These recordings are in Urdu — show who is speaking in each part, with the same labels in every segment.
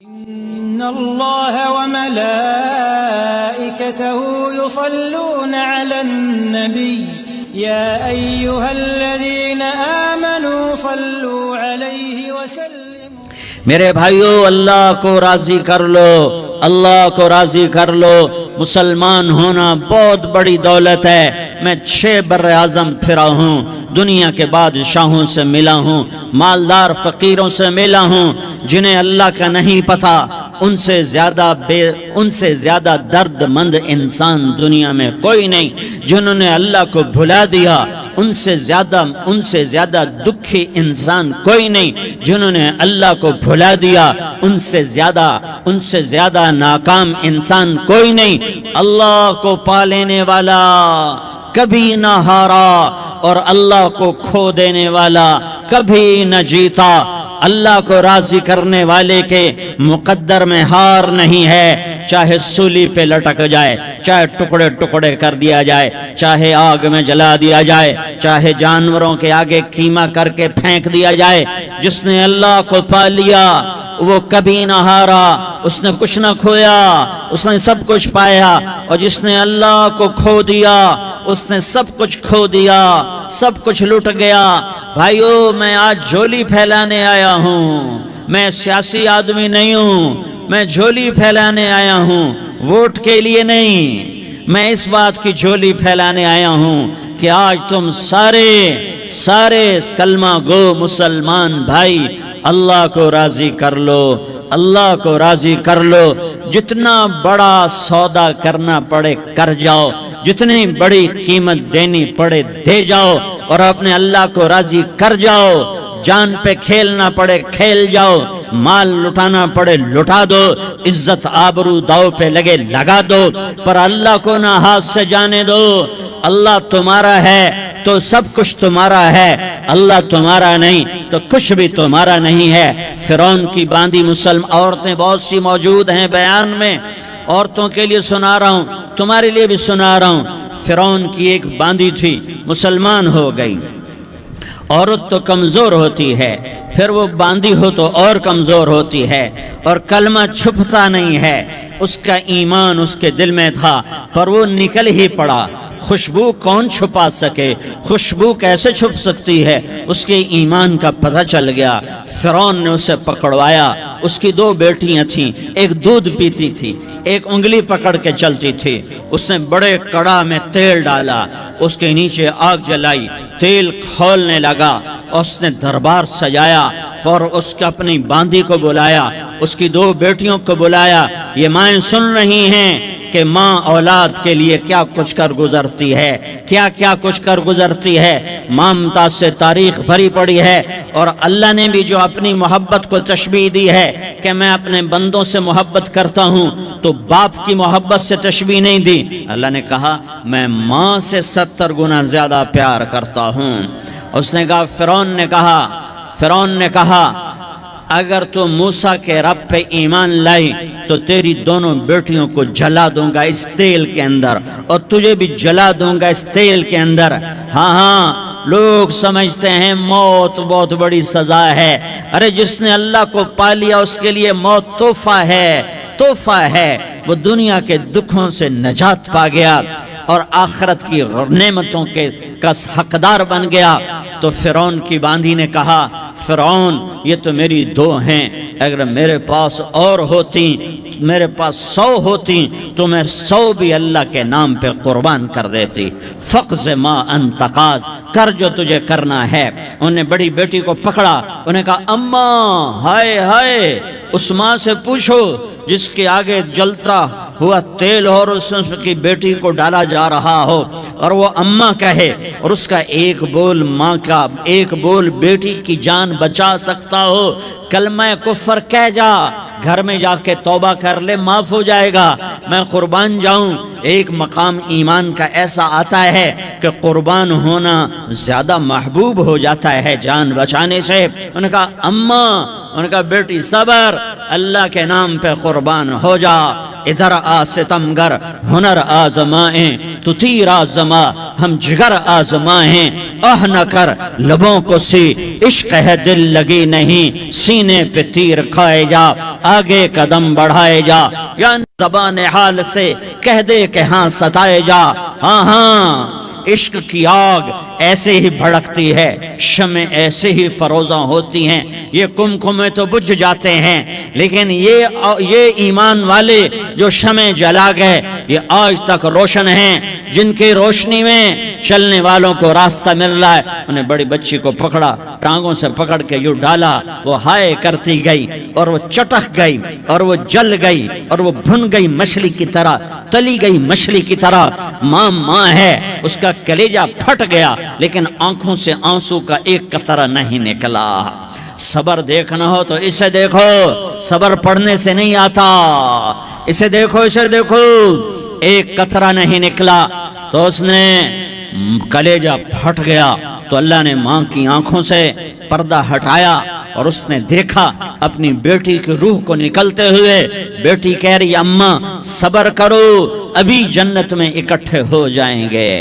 Speaker 1: إن الله وملائكته يصلون على النبي يا أيها الذين آمنوا صلوا عليه وسلموا.
Speaker 2: میرے بھائیو، اللہ کو راضی کر لو، اللہ کو راضی کر لو۔ مسلمان ہونا بہت بڑی دولت ہے۔ میں 6 بر اعظم پھرا ہوں، دنیا کے بادشاہوں سے ملا ہوں، مالدار فقیروں سے ملا ہوں، جنہیں اللہ کا نہیں پتہ، ان سے زیادہ درد مند انسان دنیا میں کوئی نہیں۔ جنہوں نے اللہ کو بھلا دیا، ان سے زیادہ دکھی انسان کوئی نہیں۔ جنہوں نے اللہ کو بھلا دیا، ان سے زیادہ ناکام انسان کوئی نہیں۔ اللہ کو پا لینے والا کبھی نہ ہارا، اور اللہ کو کھو دینے والا کبھی نہ جیتا۔ اللہ کو راضی کرنے والے کے مقدر میں ہار نہیں ہے، چاہے سولی پہ لٹک جائے، چاہے ٹکڑے ٹکڑے کر دیا جائے، چاہے آگ میں جلا دیا جائے، چاہے جانوروں کے آگے قیمہ کر کے پھینک دیا جائے۔ جس نے اللہ کو پا لیا وہ کبھی نہ ہارا، اس نے کچھ نہ کھویا، اس نے سب کچھ پایا۔ اور جس نے اللہ کو کھو دیا، اس نے سب کچھ کھو دیا، سب کچھ لٹ گیا۔ بھائیو، میں آج جھولی پھیلانے آیا ہوں، میں سیاسی آدمی نہیں ہوں، میں جھولی پھیلانے آیا ہوں، ووٹ کے لیے نہیں۔ میں اس بات کی جھولی پھیلانے آیا ہوں کہ آج تم سارے کلمہ گو مسلمان بھائی اللہ کو راضی کر لو، اللہ کو راضی کر لو۔ جتنا بڑا سودا کرنا پڑے کر جاؤ، جتنی بڑی قیمت دینی پڑے دے جاؤ، اور اپنے اللہ کو راضی کر جاؤ۔ جان پہ کھیلنا پڑے کھیل جاؤ، مال لٹانا پڑے لٹا دو، عزت آبرو داؤ پہ لگے لگا دو، پر اللہ کو نہ ہاتھ سے جانے دو۔ اللہ تمہارا ہے تو سب کچھ تمہارا ہے، اللہ تمہارا نہیں تو کچھ بھی تمہارا نہیں ہے۔ فرعون کی باندھی مسلم عورتیں بہت سی موجود ہیں بیان میں، عورتوں کے لیے سنا رہا ہوں، تمہارے لیے بھی سنا رہا ہوں۔ فرعون کی ایک باندھی تھی، مسلمان ہو گئی۔ عورت تو کمزور ہوتی ہے، پھر وہ باندھی ہو تو اور کمزور ہوتی ہے، اور کلمہ چھپتا نہیں ہے۔ اس کا ایمان اس کے دل میں تھا، پر وہ نکل ہی پڑا۔ خوشبو کون چھپا سکے؟ خوشبو کیسے چھپ سکتی ہے؟ اس کے ایمان کا پتہ چل گیا۔ فرعون نے اسے پکڑوایا۔ اس کی 2 بیٹیاں تھیں، ایک دودھ پیتی تھی، ایک انگلی پکڑ کے چلتی تھی۔ اس نے بڑے کڑا میں تیل ڈالا، اس کے نیچے آگ جلائی، تیل کھولنے لگا، اس نے دربار سجایا، اور اس کا اپنی باندھی کو بلایا، اس کی 2 بیٹیوں کو بلایا۔ یہ مائیں سن رہی ہیں کہ ماں اولاد کے لیے کیا کچھ کر گزرتی ہے، کیا کچھ کر گزرتی ہے۔ مامتا سے تاریخ بھری پڑی ہے، اور اللہ نے بھی جو اپنی محبت کو تشبیہ دی ہے کہ میں اپنے بندوں سے محبت کرتا ہوں، تو باپ کی محبت سے تشبیہ نہیں دی۔ اللہ نے کہا میں ماں سے 70 گنا زیادہ پیار کرتا ہوں۔ اس نے کہا، فرعون نے کہا اگر تو موسیٰ کے رب پہ ایمان لائی تو تیری دونوں بیٹیوں کو جلا دوں گا اس تیل کے اندر، اور تجھے بھی جلا دوں گا اس تیل کے اندر۔ ہاں، لوگ سمجھتے ہیں موت بہت بڑی سزا ہے۔ ارے جس نے اللہ کو پا لیا اس کے لیے موت تحفہ ہے۔ وہ دنیا کے دکھوں سے نجات پا گیا اور آخرت کی نعمتوں کا حقدار بن گیا۔ تو فرعون کی باندھی نے کہا، فرعون یہ تو میری 2 ہیں، اگر میرے پاس اور ہوتی، میرے پاس 100 ہوتی تو میں 100 بھی اللہ کے نام پہ قربان کر دیتی۔ فقض ما انت قاض، کر جو تجھے کرنا ہے۔ انہوں نے بڑی بیٹی کو پکڑا، انہیں کہا اماں، ہائے اس ماں سے پوچھو جس کے آگے جلتا ہوا تیل اور اس کی بیٹی کو ڈالا جا رہا ہو، اور وہ اماں کہے، اور اس کا ایک بول ماں کا، ایک بول بیٹی کی جان بچا سکتا ہو۔ کلمہ کفر کہہ جا، گھر میں جا کے توبہ کر لے، معاف ہو جائے گا۔ میں قربان جاؤں۔ ایک مقام ایمان کا ایسا آتا ہے کہ قربان ہونا زیادہ محبوب ہو جاتا ہے جان بچانے سے۔ انہوں نے کہا اماں ان کا بیٹی صبر، اللہ کے نام پہ قربان ہو جا، ادھر آ ستمگر ہنر آزمائیں، تو تیر آزما ہم جگر آزمائیں، نہ کر لبوں کو سی عشق ہے دل لگی نہیں، سینے پہ تیر کھائے جا، آگے قدم بڑھائے جا، یا زبان حال سے کہہ دے کہ ہاں ستائے جا، ہاں ہاں عشق کی آگ ایسے ہی بھڑکتی ہے، شمع ایسے ہی فروزاں ہوتی ہیں، یہ کمکمے تو بجھ جاتے ہیں، لیکن یہ ایمان والے جو شمع جلا گئے یہ آج تک روشن ہیں، جن کی روشنی میں چلنے والوں کو راستہ مل رہا ہے۔ انہیں بڑی بچی کو پکڑا، ٹانگوں سے پکڑ کے یوں ڈالا، وہ ہائے کرتی گئی اور وہ چٹک گئی اور وہ جل گئی اور وہ بھن گئی مچھلی کی طرح، تلی گئی مچھلی کی طرح۔ ماں ہے، اس کا کلیجہ پھٹ گیا لیکن آنکھوں سے آنسو کا ایک قطرہ نہیں نکلا۔ صبر دیکھنا ہو تو اسے دیکھو، صبر پڑھنے سے نہیں آتا، اسے دیکھو اسے دیکھو، ایک قطرہ نہیں نکلا تو اس نے کلیجہ پھٹ گیا، تو اللہ نے ماں کی آنکھوں سے پردہ ہٹایا اور اس نے دیکھا اپنی بیٹی کی روح کو نکلتے ہوئے۔ بیٹی کہہ رہی اماں صبر کرو، ابھی جنت میں اکٹھے ہو جائیں گے۔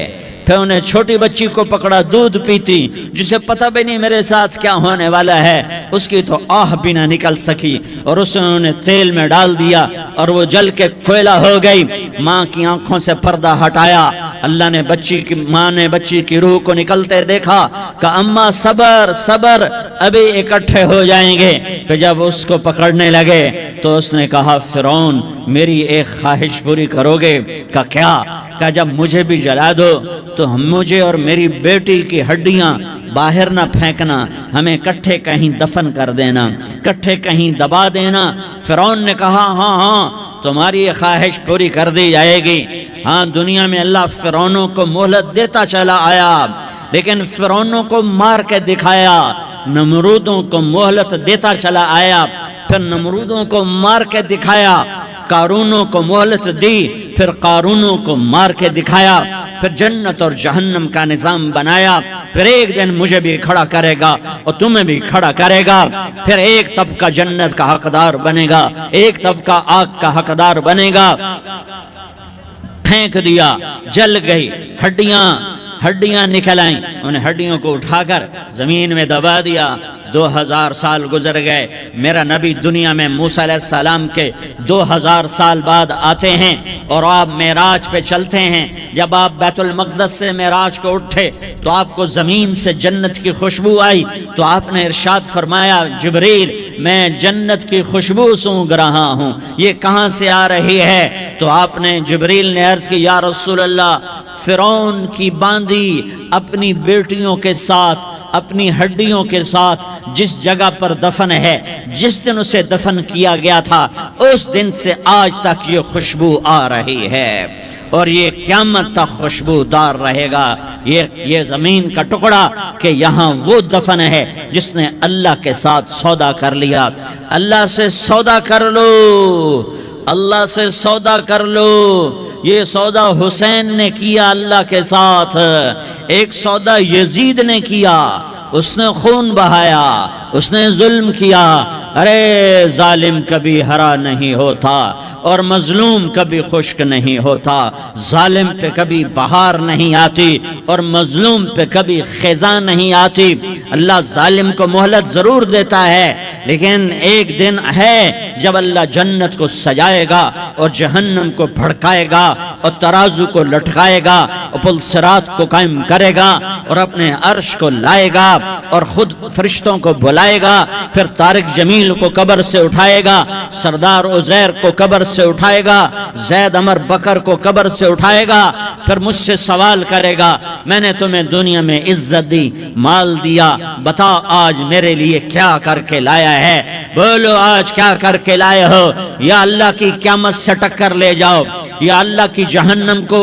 Speaker 2: پھر انہیں چھوٹی بچی کو پکڑا، دودھ پیتی، جسے پتہ بھی نہیں میرے ساتھ کیا ہونے والا ہے، اس کی تو آہ بھی نہ نکل سکی، اور اسے انہوں نے تیل میں ڈال دیا اور وہ جل کے کوئلہ ہو گئی۔ ماں کی آنکھوں سے پردہ ہٹایا، اللہ نے ماں نے بچی کی روح کو نکلتے دیکھا کہ اماں صبر صبر، ابھی اکٹھے ہو جائیں گے۔ پھر جب اس کو پکڑنے لگے تو اس نے کہا فرعون میری ایک خواہش پوری کرو گے؟ کیا؟ کہ جب مجھے بھی جلا دو تو مجھے اور میری بیٹی کی ہڈیاں باہر نہ پھینکنا، ہمیں کٹھے کہیں دفن کر دینا، کٹھے کہیں دبا دینا۔ فرعون نے کہا ہاں تمہاری یہ خواہش پوری کر دی جائے گی۔ ہاں دنیا میں اللہ فرعونوں کو مہلت دیتا چلا آیا، لیکن فرعونوں کو مار کے دکھایا، نمرودوں کو مہلت دیتا چلا آیا، پھر نمرودوں کو مار کے دکھایا، قارونوں کو مہلت دی، پھر قارونوں کو مار کے دکھایا، پھر جنت اور جہنم کا نظام بنایا، پھر ایک دن مجھے بھی کھڑا کرے گا اور تمہیں بھی کھڑا کرے گا، پھر ایک طبقہ جنت کا حقدار بنے گا، ایک طبقہ آگ کا حقدار بنے گا۔ پھینک دیا، جل گئی، ہڈیاں نکل آئیں، انہیں ہڈیوں کو اٹھا کر زمین میں دبا دیا۔ 2000 سال گزر گئے، میرا نبی دنیا میں موسیٰ علیہ السلام کے 2000 سال بعد آتے ہیں اور آپ معراج پہ چلتے ہیں۔ جب آپ بیت المقدس سے معراج کو اٹھے تو آپ کو زمین سے جنت کی خوشبو آئی، تو آپ نے ارشاد فرمایا جبریل میں جنت کی خوشبو سونگ رہا ہوں، یہ کہاں سے آ رہی ہے؟ تو آپ نے جبریل نے عرض کی یا رسول اللہ فرعون کی باندی اپنی بیٹیوں کے ساتھ، اپنی ہڈیوں کے ساتھ جس جگہ پر دفن ہے، جس دن اسے دفن کیا گیا تھا اس دن سے آج تک یہ خوشبو آ رہی ہے، اور یہ قیامت تک خوشبودار رہے گا۔ یہ زمین کا ٹکڑا کہ یہاں وہ دفن ہے جس نے اللہ کے ساتھ سودا کر لیا۔ اللہ سے سودا کر لو، اللہ سے سودا کر لو۔ یہ سودا حسین نے کیا اللہ کے ساتھ، ایک سودا یزید نے کیا، اس نے خون بہایا، اس نے ظلم کیا۔ ارے ظالم کبھی ہرا نہیں ہوتا اور مظلوم کبھی خشک نہیں ہوتا، ظالم پہ کبھی بہار نہیں آتی اور مظلوم پہ کبھی خزاں نہیں آتی۔ اللہ ظالم کو مہلت ضرور دیتا ہے، لیکن ایک دن ہے جب اللہ جنت کو سجائے گا اور جہنم کو بھڑکائے گا اور ترازو کو لٹکائے گا اور پل صراط کو قائم کرے گا اور اپنے عرش کو لائے گا اور خود فرشتوں کو بلائے گا، پھر طارق جمیل کو قبر سے اٹھائے گا، سردار عزیر کو قبر سے اٹھائے گا، زید عمر بکر کو قبر سے اٹھائے گا، پھر مجھ سے سوال کرے گا میں نے تمہیں دنیا میں عزت دی، مال دیا، بتا آج میرے لیے کیا کر کے لایا ہے؟ بولو آج کیا کر کے لائے ہو؟ یا اللہ کی قیامت سے ٹکر لے جاؤ، یا اللہ کی جہنم کو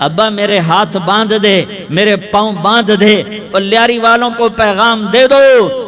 Speaker 2: ابا میرے ہاتھ باندھ دے، میرے پاؤں باندھ دے، اور لیاری والوں کو پیغام دے دو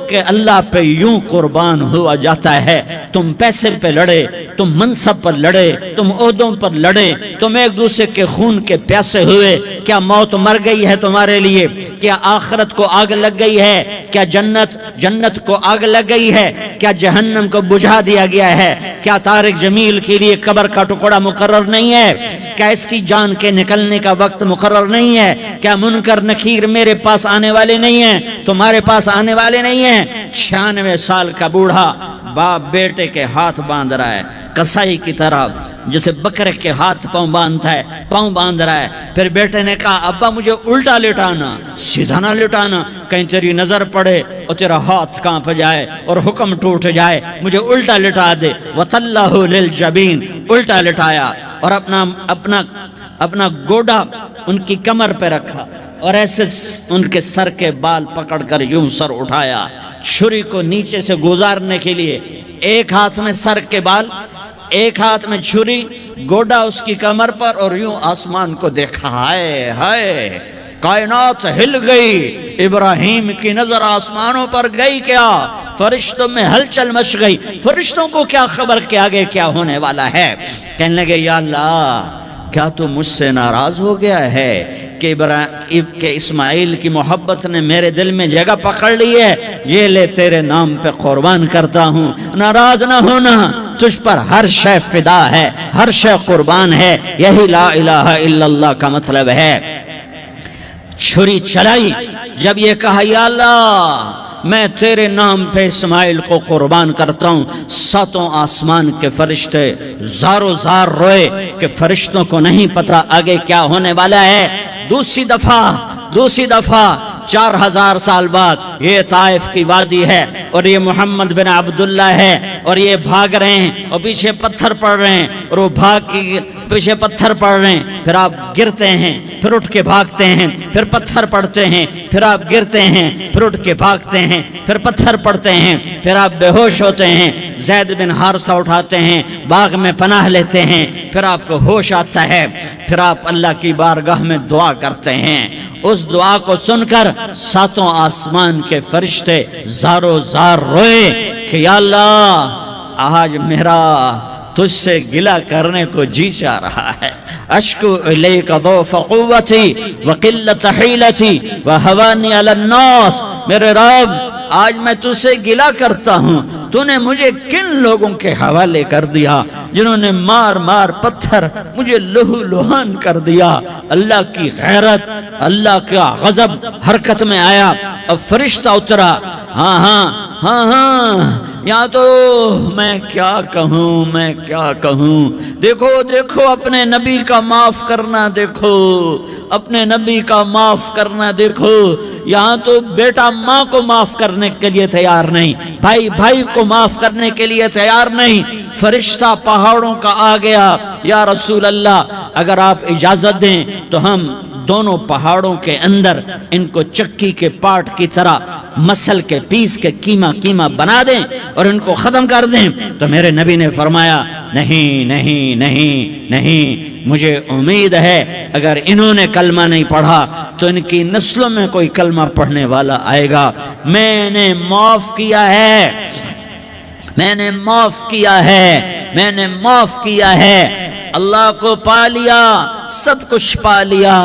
Speaker 2: کہ اللہ پہ یوں قربان ہوا جاتا ہے۔ تم پیسے پہ لڑے، تم منصب پر لڑے، تم عہدوں پر لڑے، تم ایک دوسرے کے خون کے پیاسے ہوئے، کیا موت مر گئی ہے تمہارے لیے؟ کیا آخرت کو آگ لگ گئی ہے؟ کیا جنت کو آگ لگ گئی ہے؟ کیا جہنم کو بجھا دیا گیا ہے؟ کیا طارق جمیل کے لیے قبر کا ٹکڑا مقرر نہیں ہے؟ کیا اس کی جان کے نکلنے کا وقت مقرر نہیں ہے؟ کیا منکر نکیر میرے پاس آنے والے نہیں ہیں، تمہارے پاس آنے والے نہیں ہیں؟ 96 سال کا بوڑھا باپ بیٹے کے ہاتھ باندھ رہا ہے کسائی کی طرح، جسے بکرے کے ہاتھ پاؤں باندھ رہا ہے۔ پھر بیٹے نے کہا ابا مجھے الٹا لٹانا، سیدھا نہ لٹانا، کہیں تیری نظر پڑے اور تیرا ہاتھ کانپ جائے اور حکم ٹوٹ جائے، مجھے الٹا لٹا دے۔ وَتَلَّهُ لِلْجَبِينَ، الٹا لٹایا اور اپنا گوڈا ان کی کمر پہ رکھا اور ایسے ان کے سر کے بال پکڑ کر یوں سر اٹھایا، چھری کو نیچے سے گزارنے کے لیے، ایک ہاتھ میں سر کے بال، ایک ہاتھ میں چھری، گوڈا اس کی کمر پر، اور یوں آسمان کو دیکھا۔ ہائے ہائے، کائنات ہل گئی، ابراہیم کی نظر آسمانوں پر گئی، کیا فرشتوں میں ہلچل مچ گئی۔ فرشتوں کو کیا خبر کہ آگے کیا ہونے والا ہے؟ کہنے لگے یا اللہ، کیا تو مجھ سے ناراض ہو گیا ہے کہ اسماعیل کی محبت نے میرے دل میں جگہ پکڑ لی ہے؟ یہ لے تیرے نام پہ قربان کرتا ہوں، ناراض نہ ہونا، تجھ پر ہر شے فدا ہے، ہر شے قربان ہے۔ یہی لا الہ الا اللہ کا مطلب ہے۔ چھری چلائی، جب یہ کہا یا اللہ میں تیرے نام پہ اسماعیل کو قربان کرتا ہوں، 7 آسمان کے فرشتے زارو زار روئے کہ فرشتوں کو نہیں پتا آگے کیا ہونے والا ہے۔ دوسری دفعہ 4000 سال بعد یہ طائف کی وادی ہے اور یہ محمد بن عبداللہ ہے اور یہ بھاگ رہے ہیں اور پیچھے پتھر پڑ رہے ہیں، اور وہ بھاگ کے پیچھے پتھر پڑ رہے ہیں، پھر آپ گرتے ہیں، پھر اٹھ کے بھاگتے ہیں، پھر پتھر پڑتے ہیں، پھر آپ گرتے ہیں، پھر اٹھ کے بھاگتے ہیں، پھر پتھر پڑتے ہیں، پھر آپ بے ہوش ہوتے ہیں، زید بن حارثہ اٹھاتے ہیں، باغ میں پناہ لیتے ہیں، پھر آپ کو ہوش آتا ہے، پھر آپ اللہ کی بارگاہ میں دعا کرتے ہیں۔ اس دعا کو سن کر 7 آسمان کے فرشتے زارو زار روئے کہ یا اللہ آج میرا تجھ سے گلہ کرنے کو جی چاہ رہا ہے۔ اشکو الیک ضعف قوتی وقلت حیلتی وہوانی علی الناس، میرے رب آج میں تجھ سے گلہ کرتا ہوں، تو نے مجھے کن لوگوں کے حوالے کر دیا جنہوں نے مار مار پتھر مجھے لہو لہان کر دیا۔ اللہ کی غیرت، اللہ کا غضب حرکت میں آیا، اب فرشتہ اترا۔ ہاں یا تو میں کیا کہوں، دیکھو اپنے نبی کا معاف کرنا، دیکھو اپنے نبی کا معاف کرنا، دیکھو یہاں تو بیٹا ماں کو معاف کرنے کے لیے تیار نہیں، بھائی کو معاف کرنے کے لیے تیار نہیں۔ فرشتہ پہاڑوں کا آ گیا، یا رسول اللہ اگر آپ اجازت دیں تو ہم دونوں پہاڑوں کے اندر ان کو چکی کے پاٹ کی طرح مسل کے پیس کے کیما بنا دیں اور ان کو ختم کر دیں۔ تو میرے نبی نے فرمایا نہیں، مجھے امید ہے اگر انہوں نے کلمہ نہیں پڑھا تو ان کی نسلوں میں کوئی کلمہ پڑھنے والا آئے گا۔ میں نے معاف کیا ہے، اللہ کو پا لیا، سب کچھ پا لیا،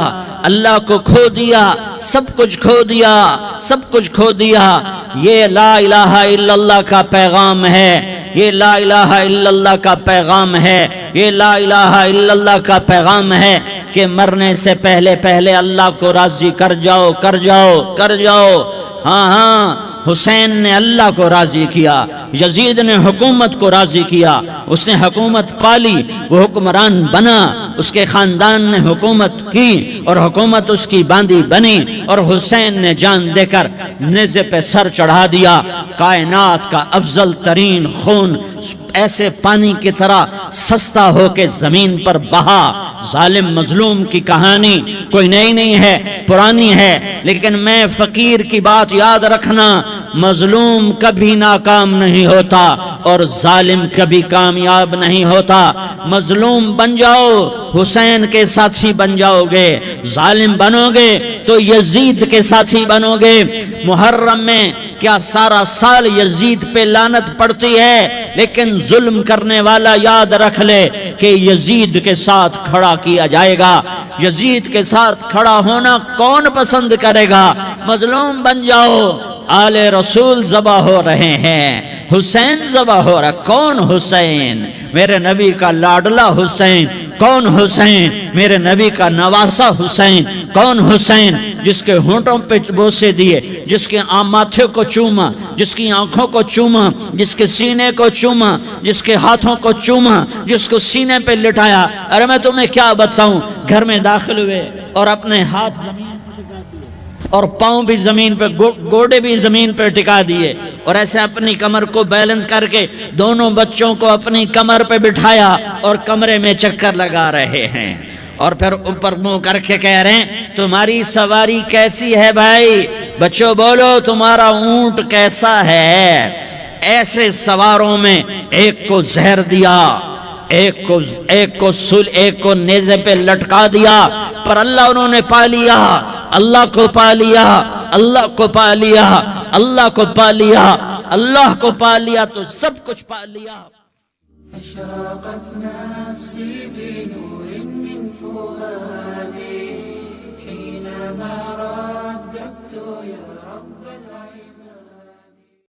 Speaker 2: اللہ کو کھو دیا، سب کچھ کھو دیا۔ یہ لا الہ الا اللہ کا پیغام ہے، یہ لا الہ الا اللہ کا پیغام ہے، یہ لا الہ الا اللہ کا پیغام ہے کہ مرنے سے پہلے اللہ کو راضی کر جاؤ۔ ہاں حسین نے اللہ کو راضی کیا، یزید نے حکومت کو راضی کیا، اس نے حکومت پالی، وہ حکمران بنا، اس کے خاندان نے حکومت کی اور حکومت اس کی باندھی بنی، اور حسین نے جان دے کر نیزے پہ سر چڑھا دیا۔ کائنات کا افضل ترین خون ایسے پانی کی طرح سستا ہو کے زمین پر بہا۔ ظالم مظلوم کی کہانی کوئی نئی نہیں ہے، پرانی ہے، لیکن میں فقیر کی بات یاد رکھنا، مظلوم کبھی ناکام نہیں ہوتا اور ظالم کبھی کامیاب نہیں ہوتا۔ مظلوم بن جاؤ حسین کے ساتھی بن جاؤ گے، ظالم بنو گے تو یزید کے ساتھی بنو گے۔ محرم میں کیا سارا سال یزید پہ لعنت پڑتی ہے، لیکن ظلم کرنے والا یاد رکھ لے کہ یزید کے ساتھ کھڑا کیا جائے گا۔ یزید کے ساتھ کھڑا ہونا کون پسند کرے گا؟ مظلوم بن جاؤ، آل رسول ذبح ہو رہے ہیں، حسین ذبح ہو رہا۔ کون حسین؟ میرے نبی کا لاڈلا حسین۔ کون حسین؟ میرے نبی کا نواسا حسین۔ کون حسین؟ جس کے ہونٹوں پہ بوسے دیے، جس کے ماتھے کو چوما، جس کی آنکھوں کو چوما، جس کے سینے کو چوما، جس کے ہاتھوں کو چوما، جس کو سینے پہ لٹایا۔ ارے میں تمہیں کیا بتاؤں، گھر میں داخل ہوئے اور اپنے ہاتھ زمین پہ ٹکا دیے اور پاؤں بھی زمین پہ، گوڑے بھی زمین پہ ٹکا دیے، اور ایسے اپنی کمر کو بیلنس کر کے دونوں بچوں کو اپنی کمر پہ بٹھایا اور کمرے میں چکر لگا رہے ہیں، اور پھر اوپر منہ کر کے کہہ رہے ہیں تمہاری سواری کیسی ہے بھائی؟ بچوں بولو تمہارا اونٹ کیسا ہے؟ ایسے سواروں میں ایک کو زہر دیا، ایک کو نیزے پہ لٹکا دیا، پر اللہ انہوں نے پا لیا، اللہ کو پا لیا، اللہ کو پا لیا، اللہ کو پا لیا، اللہ کو پا لیا تو سب کچھ پا لیا۔
Speaker 1: أشرقت نفسي بنور من فؤادي حينما رددت يا